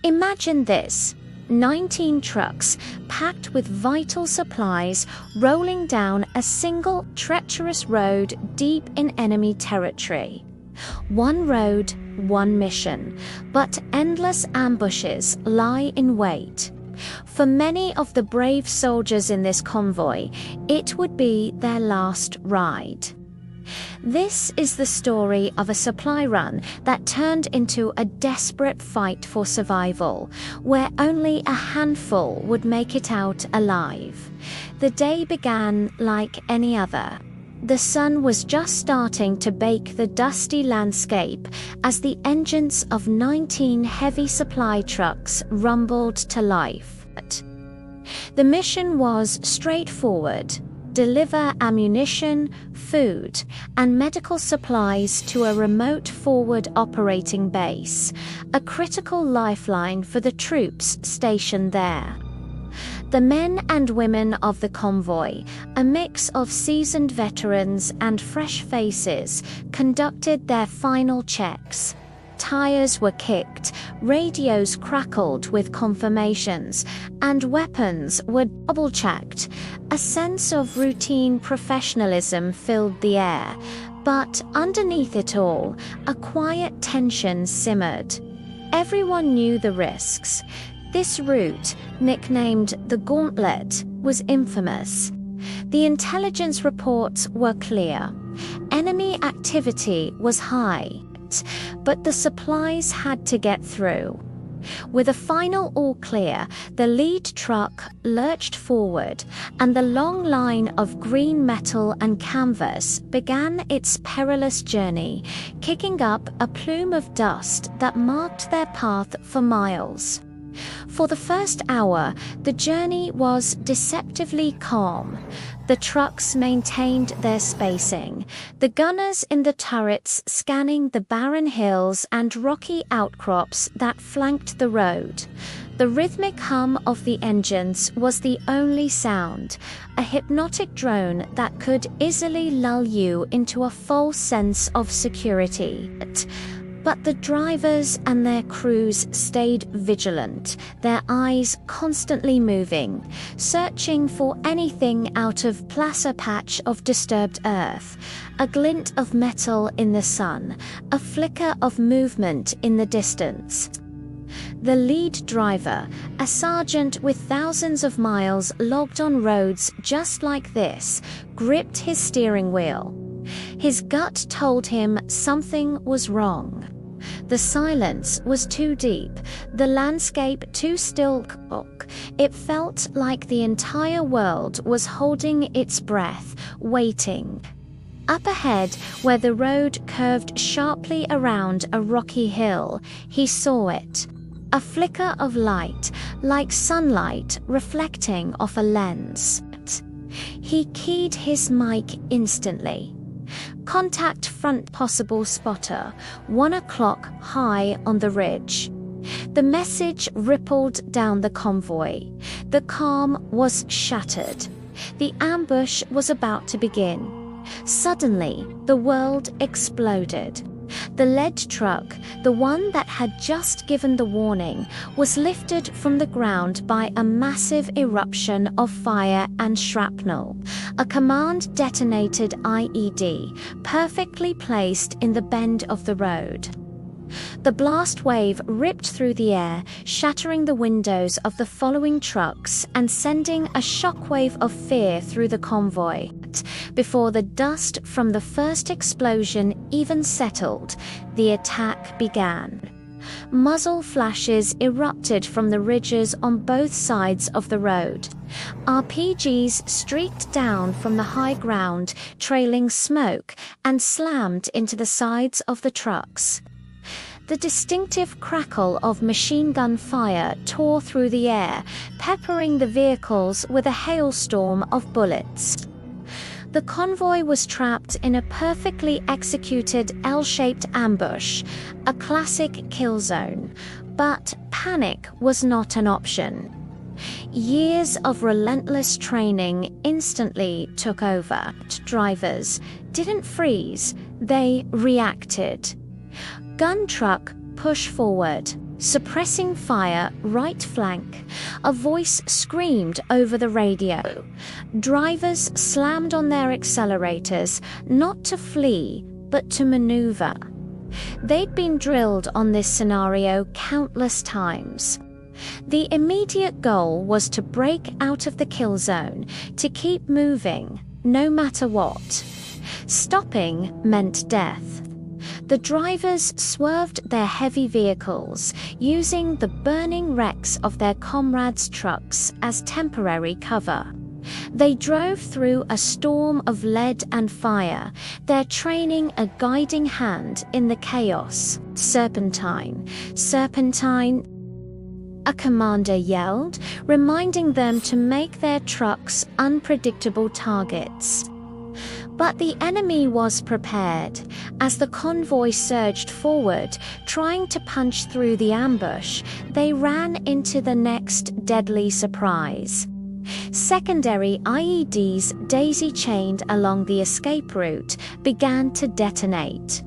Imagine this: 19 trucks packed with vital supplies rolling down a single treacherous road deep in enemy territory. One road, one mission, but endless ambushes lie in wait. For many of the brave soldiers in this convoy, it would be their last ride. This is the story of a supply run that turned into a desperate fight for survival, where only a handful would make it out alive. The day began like any other. The sun was just starting to bake the dusty landscape as the engines of 19 heavy supply trucks rumbled to life. The mission was straightforward: deliver ammunition, food, and medical supplies to a remote forward operating base, a critical lifeline for the troops stationed there. The men and women of the convoy, a mix of seasoned veterans and fresh faces, conducted their final checks. Tires were kicked, radios crackled with confirmations, and weapons were double-checked. A sense of routine professionalism filled the air, but underneath it all, a quiet tension simmered. Everyone knew the risks. This route, nicknamed the Gauntlet, was infamous. The intelligence reports were clear. Enemy activity was high, but the supplies had to get through. With a final all clear, the lead truck lurched forward, and the long line of green metal and canvas began its perilous journey, kicking up a plume of dust that marked their path for miles. For the first hour, the journey was deceptively calm. The trucks maintained their spacing, the gunners in the turrets scanning the barren hills and rocky outcrops that flanked the road. The rhythmic hum of the engines was the only sound, a hypnotic drone that could easily lull you into a false sense of security. But the drivers and their crews stayed vigilant, their eyes constantly moving, searching for anything out of placer patch of disturbed earth, a glint of metal in the sun, a flicker of movement in the distance. The lead driver, a sergeant with thousands of miles logged on roads just like this, gripped his steering wheel. His gut told him something was wrong. The silence was too deep, the landscape too still. It felt like the entire world was holding its breath, waiting. Up ahead, where the road curved sharply around a rocky hill, he saw it. A flicker of light, like sunlight reflecting off a lens. He keyed his mic instantly. Contact front possible spotter, 1 o'clock high on the ridge. The message rippled down the convoy. The calm was shattered. The ambush was about to begin. Suddenly, the world exploded. The lead truck, the one that had just given the warning, was lifted from the ground by a massive eruption of fire and shrapnel. A command-detonated IED, perfectly placed in the bend of the road. The blast wave ripped through the air, shattering the windows of the following trucks and sending a shockwave of fear through the convoy. Before the dust from the first explosion even settled, the attack began. Muzzle flashes erupted from the ridges on both sides of the road. RPGs streaked down from the high ground, trailing smoke, and slammed into the sides of the trucks. The distinctive crackle of machine gun fire tore through the air, peppering the vehicles with a hailstorm of bullets. The convoy was trapped in a perfectly executed L-shaped ambush, a classic kill zone, but panic was not an option. Years of relentless training instantly took over. Drivers didn't freeze, they reacted. Gun truck, push forward. Suppressing fire, right flank, a voice screamed over the radio. Drivers slammed on their accelerators, not to flee, but to maneuver. They'd been drilled on this scenario countless times. The immediate goal was to break out of the kill zone, to keep moving, no matter what. Stopping meant death. The drivers swerved their heavy vehicles, using the burning wrecks of their comrades' trucks as temporary cover. They drove through a storm of lead and fire, their training a guiding hand in the chaos. Serpentine, serpentine, a commander yelled, reminding them to make their trucks unpredictable targets. But the enemy was prepared. As the convoy surged forward, trying to punch through the ambush, they ran into the next deadly surprise. Secondary IEDs daisy-chained along the escape route began to detonate.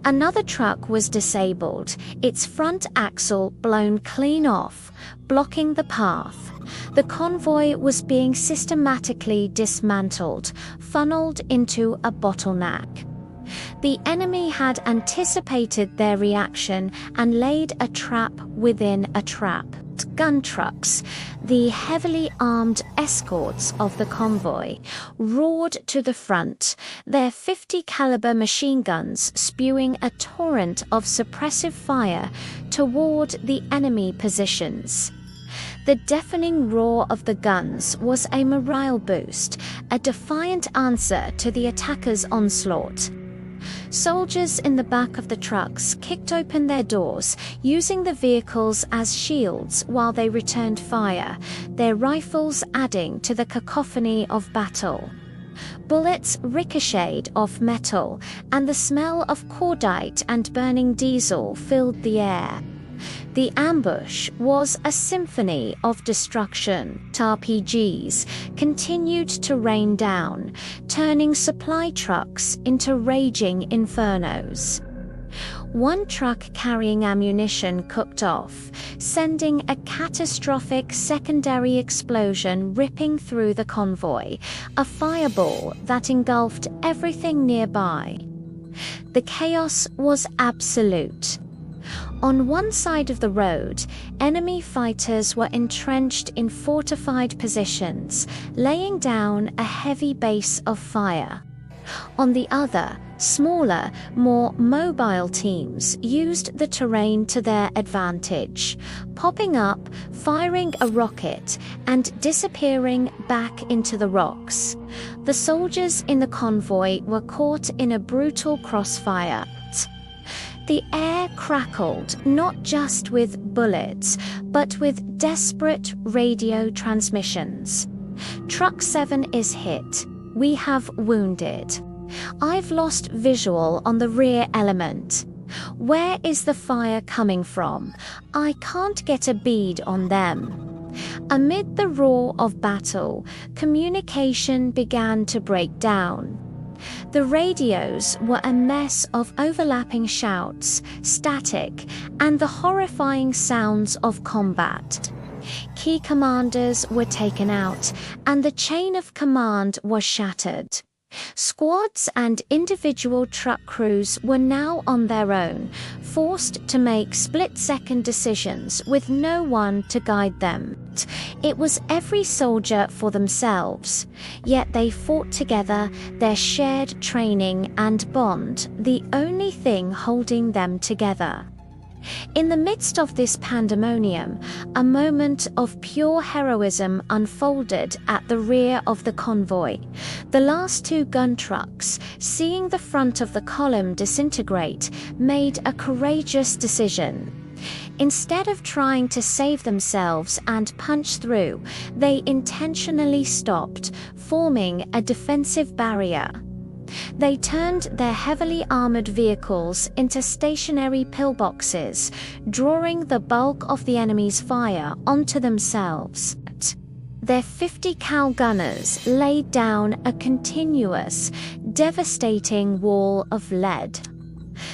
Another truck was disabled, its front axle blown clean off, blocking the path. The convoy was being systematically dismantled, funneled into a bottleneck. The enemy had anticipated their reaction and laid a trap within a trap. Gun trucks, the heavily armed escorts of the convoy, roared to the front, their 50 caliber machine guns spewing a torrent of suppressive fire toward the enemy positions. The deafening roar of the guns was a morale boost, a defiant answer to the attackers' onslaught. Soldiers in the back of the trucks kicked open their doors, using the vehicles as shields while they returned fire, their rifles adding to the cacophony of battle. Bullets ricocheted off metal, and the smell of cordite and burning diesel filled the air. The ambush was a symphony of destruction. RPGs continued to rain down, turning supply trucks into raging infernos. One truck carrying ammunition cooked off, sending a catastrophic secondary explosion ripping through the convoy, a fireball that engulfed everything nearby. The chaos was absolute. On one side of the road, enemy fighters were entrenched in fortified positions, laying down a heavy base of fire. On the other, smaller, more mobile teams used the terrain to their advantage, popping up, firing a rocket, and disappearing back into the rocks. The soldiers in the convoy were caught in a brutal crossfire. The air crackled, not just with bullets, but with desperate radio transmissions. Truck 7 is hit. We have wounded. I've lost visual on the rear element. Where is the fire coming from? I can't get a bead on them. Amid the roar of battle, communication began to break down. The radios were a mess of overlapping shouts, static, and the horrifying sounds of combat. Key commanders were taken out, and the chain of command was shattered. Squads and individual truck crews were now on their own, forced to make split-second decisions with no one to guide them. It was every soldier for themselves, yet they fought together, their shared training and bond the only thing holding them together. In the midst of this pandemonium, a moment of pure heroism unfolded at the rear of the convoy. The last two gun trucks, seeing the front of the column disintegrate, made a courageous decision. Instead of trying to save themselves and punch through, they intentionally stopped, forming a defensive barrier. They turned their heavily armored vehicles into stationary pillboxes, drawing the bulk of the enemy's fire onto themselves. Their 50 cal gunners laid down a continuous, devastating wall of lead.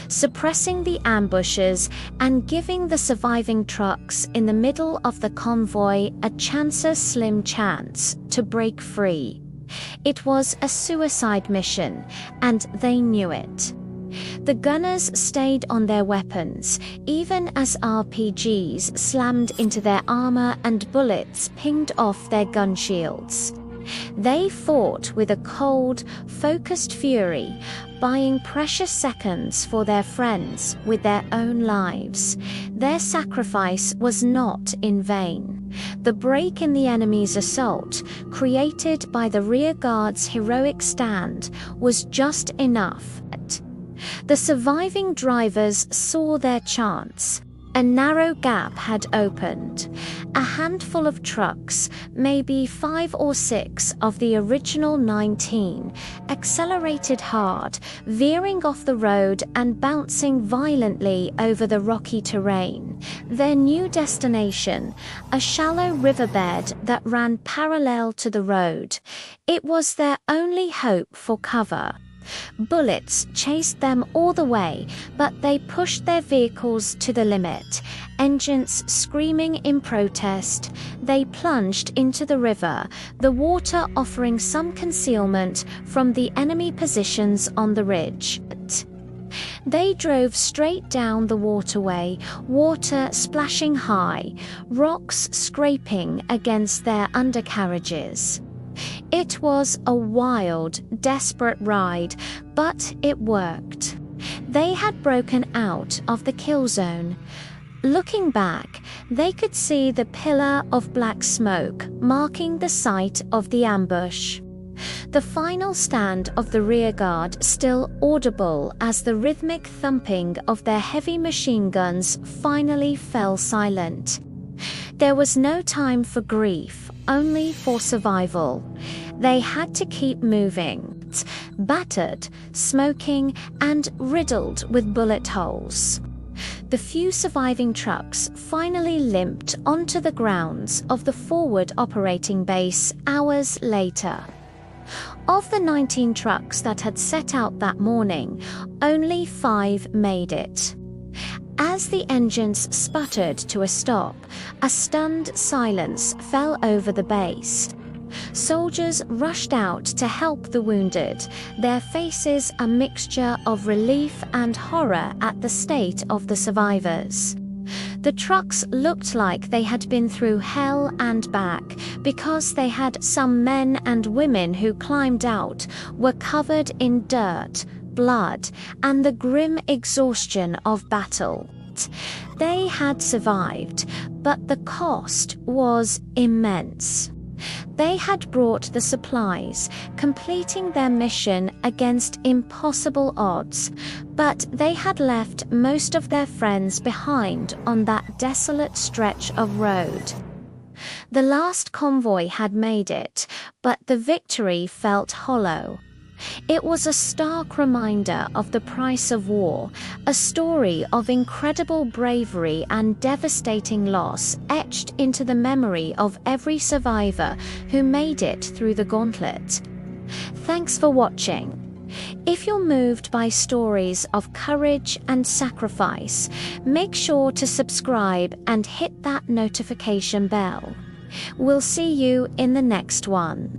suppressing the ambushes and giving the surviving trucks in the middle of the convoy a slim chance to break free. It was a suicide mission, and they knew it. The gunners stayed on their weapons, even as RPGs slammed into their armor and bullets pinged off their gun shields. They fought with a cold, focused fury, buying precious seconds for their friends with their own lives. Their sacrifice was not in vain. The break in the enemy's assault, created by the rearguard's heroic stand, was just enough. The surviving drivers saw their chance. A narrow gap had opened. A handful of trucks, maybe 5 or 6 of the original 19, accelerated hard, veering off the road and bouncing violently over the rocky terrain. Their new destination, a shallow riverbed that ran parallel to the road. It was their only hope for cover. Bullets chased them all the way, but they pushed their vehicles to the limit. Engines screaming in protest, they plunged into the river, the water offering some concealment from the enemy positions on the ridge. They drove straight down the waterway, water splashing high, rocks scraping against their undercarriages. It was a wild, desperate ride, but it worked. They had broken out of the kill zone. Looking back, they could see the pillar of black smoke marking the site of the ambush. The final stand of the rearguard still audible as the rhythmic thumping of their heavy machine guns finally fell silent. There was no time for grief, only for survival. They had to keep moving, battered, smoking, and riddled with bullet holes. The few surviving trucks finally limped onto the grounds of the forward operating base hours later. Of the 19 trucks that had set out that morning, only 5 made it. As the engines sputtered to a stop, a stunned silence fell over the base. Soldiers rushed out to help the wounded, their faces a mixture of relief and horror at the state of the survivors. The trucks looked like they had been through hell and back, because they had some men and women who climbed out were covered in dirt, blood, and the grim exhaustion of battle. They had survived, but the cost was immense. They had brought the supplies, completing their mission against impossible odds, but they had left most of their friends behind on that desolate stretch of road. The last convoy had made it, but the victory felt hollow. It was a stark reminder of the price of war, a story of incredible bravery and devastating loss etched into the memory of every survivor who made it through the gauntlet. Thanks for watching. If you're moved by stories of courage and sacrifice, make sure to subscribe and hit that notification bell. We'll see you in the next one.